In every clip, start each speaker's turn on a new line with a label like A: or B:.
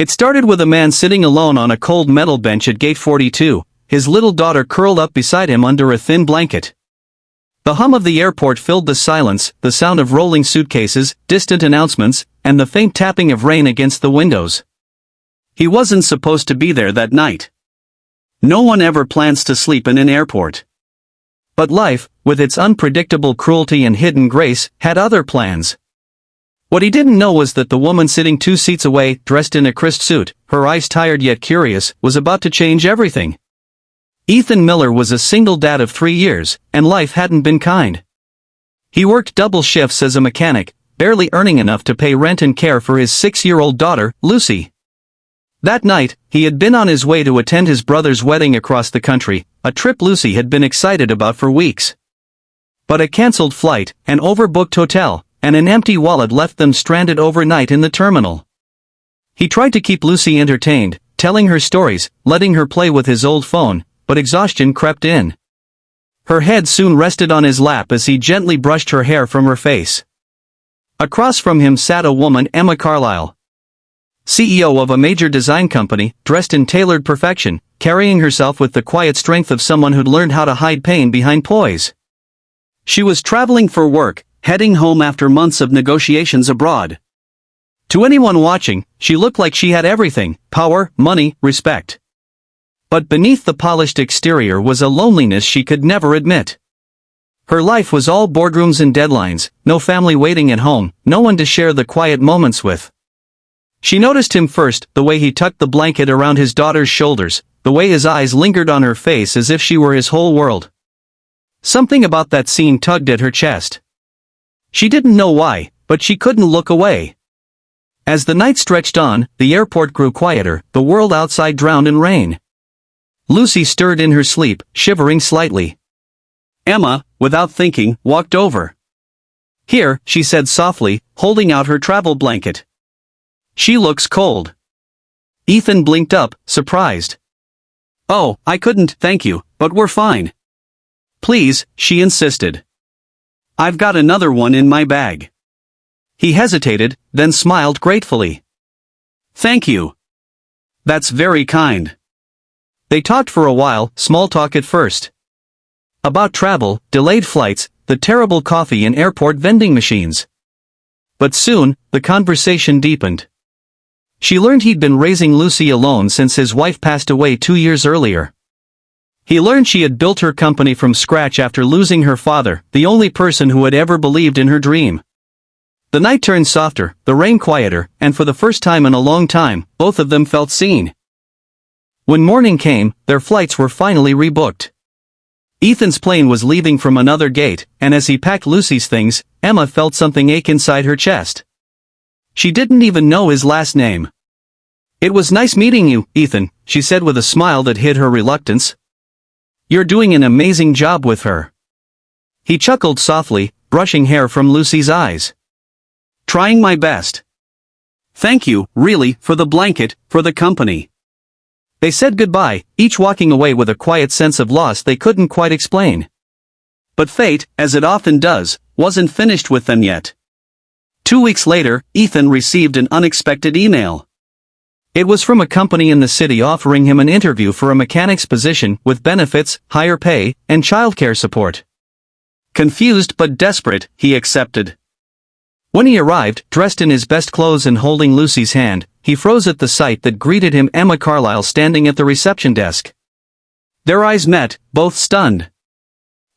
A: It started with a man sitting alone on a cold metal bench at gate 42, his little daughter curled up beside him under a thin blanket. The hum of the airport filled the silence, the sound of rolling suitcases, distant announcements, and the faint tapping of rain against the windows. He wasn't supposed to be there that night. No one ever plans to sleep in an airport. But life, with its unpredictable cruelty and hidden grace, had other plans. What he didn't know was that the woman sitting 2 seats away, dressed in a crisp suit, her eyes tired yet curious, was about to change everything. Ethan Miller was a single dad of 3 years, and life hadn't been kind. He worked double shifts as a mechanic, barely earning enough to pay rent and care for his 6-year-old daughter, Lucy. That night, he had been on his way to attend his brother's wedding across the country, a trip Lucy had been excited about for weeks. But a cancelled flight, an overbooked hotel, and an empty wallet left them stranded overnight in the terminal. He tried to keep Lucy entertained, telling her stories, letting her play with his old phone, but exhaustion crept in. Her head soon rested on his lap as he gently brushed her hair from her face. Across from him sat a woman, Emma Carlisle, CEO of a major design company, dressed in tailored perfection, carrying herself with the quiet strength of someone who'd learned how to hide pain behind poise. She was traveling for work, heading home after months of negotiations abroad. To anyone watching, she looked like she had everything: power, money, respect. But beneath the polished exterior was a loneliness she could never admit. Her life was all boardrooms and deadlines, no family waiting at home, no one to share the quiet moments with. She noticed him first, the way he tucked the blanket around his daughter's shoulders, the way his eyes lingered on her face as if she were his whole world. Something about that scene tugged at her chest. She didn't know why, but she couldn't look away. As the night stretched on, the airport grew quieter, the world outside drowned in rain. Lucy stirred in her sleep, shivering slightly. Emma, without thinking, walked over. "Here," she said softly, holding out her travel blanket. "She looks cold." Ethan blinked up, surprised. "Oh, I couldn't, thank you, but we're fine." "Please," she insisted. "I've got another one in my bag." He hesitated, then smiled gratefully. "Thank you. That's very kind." They talked for a while, small talk at first. About travel, delayed flights, the terrible coffee in airport vending machines. But soon, the conversation deepened. She learned he'd been raising Lucy alone since his wife passed away 2 years earlier. He learned she had built her company from scratch after losing her father, the only person who had ever believed in her dream. The night turned softer, the rain quieter, and for the first time in a long time, both of them felt seen. When morning came, their flights were finally rebooked. Ethan's plane was leaving from another gate, and as he packed Lucy's things, Emma felt something ache inside her chest. She didn't even know his last name. "It was nice meeting you, Ethan," she said with a smile that hid her reluctance. "You're doing an amazing job with her." He chuckled softly, brushing hair from Lucy's eyes. "Trying my best. Thank you, really, for the blanket, for the company." They said goodbye, each walking away with a quiet sense of loss they couldn't quite explain. But fate, as it often does, wasn't finished with them yet. 2 weeks later, Ethan received an unexpected email. It was from a company in the city offering him an interview for a mechanic's position with benefits, higher pay, and childcare support. Confused but desperate, he accepted. When he arrived, dressed in his best clothes and holding Lucy's hand, he froze at the sight that greeted him: Emma Carlisle standing at the reception desk. Their eyes met, both stunned.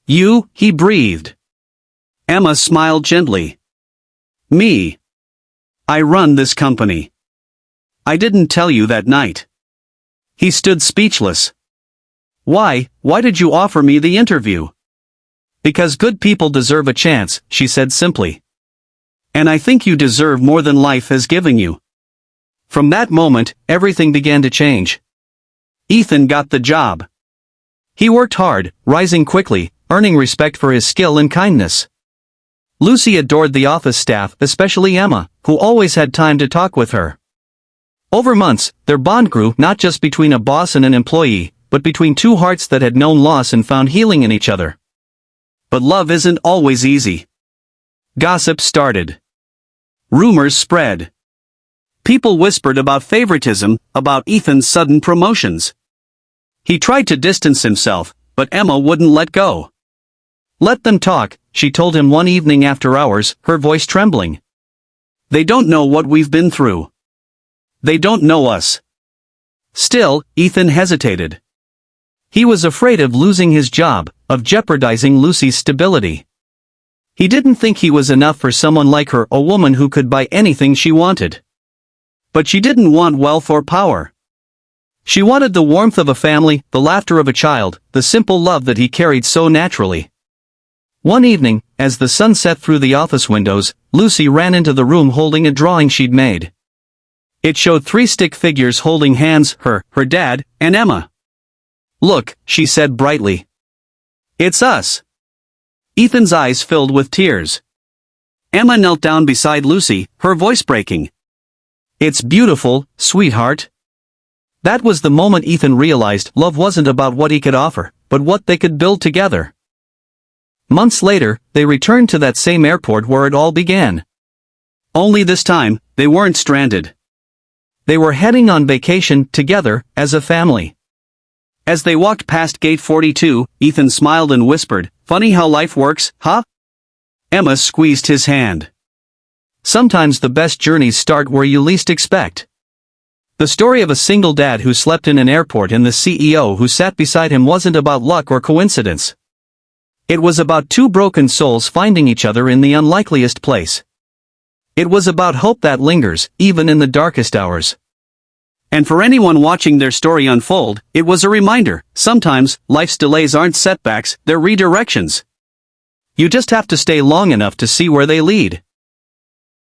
A: "You," he breathed. Emma smiled gently. "Me. I run this company. I didn't tell you that night." He stood speechless. Why did you offer me the interview?" "Because good people deserve a chance," she said simply. "And I think you deserve more than life has given you." From that moment, everything began to change. Ethan got the job. He worked hard, rising quickly, earning respect for his skill and kindness. Lucy adored the office staff, especially Emma, who always had time to talk with her. Over months, their bond grew not just between a boss and an employee, but between two hearts that had known loss and found healing in each other. But love isn't always easy. Gossip started. Rumors spread.
B: People whispered about favoritism, about Ethan's sudden promotions. He tried to distance himself, but Emma wouldn't let go. "Let them talk," she told him one evening after hours, her voice trembling. "They don't know what we've been through. They don't know us." Still, Ethan hesitated. He was afraid of losing his job, of jeopardizing Lucy's stability. He didn't think he was enough for someone like her, a woman who could buy anything she wanted. But she didn't want wealth or power. She wanted the warmth of a family, the laughter of a child, the simple love that he carried so naturally. One evening, as the sun set through the office windows, Lucy ran into the room holding a drawing she'd made. It showed 3 stick figures holding hands, her dad, and Emma. "Look," she said brightly. "It's us." Ethan's eyes filled with tears. Emma knelt down beside Lucy, her voice breaking. "It's beautiful, sweetheart." That was the moment Ethan realized love wasn't about what he could offer, but what they could build together. Months later, they returned to that same airport where it all began. Only this time, they weren't stranded. They were heading on vacation together, as a family. As they walked past gate 42, Ethan smiled and whispered, "Funny how life works, huh?" Emma squeezed his hand. Sometimes the best journeys start where you least expect. The story of a single dad who slept in an airport and the CEO who sat beside him wasn't about luck or coincidence. It was about 2 broken souls finding each other in the unlikeliest place. It was about hope that lingers, even in the darkest hours. And for anyone watching their story unfold, it was a reminder, sometimes, life's delays aren't setbacks, they're redirections. You just have to stay long enough to see where they lead.